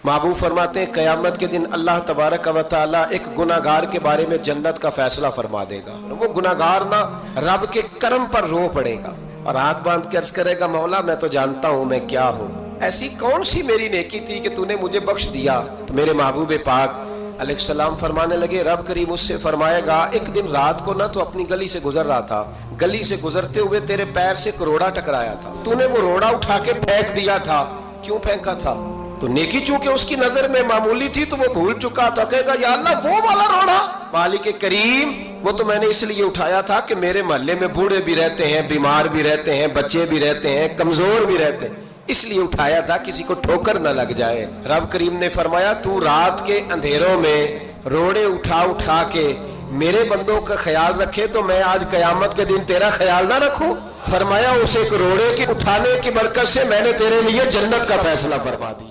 महबूब फरमाते हैं क़यामत के दिन अल्लाह तबारक व तआला एक गुनाहगार के बारे में जन्नत का फैसला फरमा देगा। वो गुनाहगार ना रब के करम पर रो पड़ेगा और हाथ बांध के अर्ज करेगा, मौला मैं तो जानता हूं मैं क्या हूं, ऐसी कौन सी मेरी नेकी थी कि तूने मुझे बख्श दिया। तो मेरे महबूब पाक अलैहिस्सलाम फरमाने लगे, रब करीम उससे फरमाएगा, एक दिन रात को ना तो अपनी गली से गुजर रहा था, गली से गुजरते हुए तेरे पैर से एक रोड़ा टकराया था, तूने वो रोड़ा उठा के फेंक दिया था। क्यों फेंका था? तो नेकी चूंकि उसकी नजर में मामूली थी तो वो भूल चुका था। कहेगा, या अल्लाह वो वाला रोड़ा, मालिक करीम वो तो मैंने इसलिए उठाया था कि मेरे मोहल्ले में बूढ़े भी रहते हैं, बीमार भी रहते हैं, बच्चे भी रहते हैं, कमजोर भी रहते हैं, इसलिए उठाया था किसी को ठोकर न लग जाए। रब करीम ने फरमाया, तू रात के अंधेरों में रोड़े उठा उठा के मेरे बंदों का ख्याल रखे तो मैं आज कयामत के दिन तेरा ख्याल ना रखूं। फरमाया, उस एक रोड़े के उठाने की बरकत से मैंने तेरे लिए जन्नत का फैसला फरमा दिया।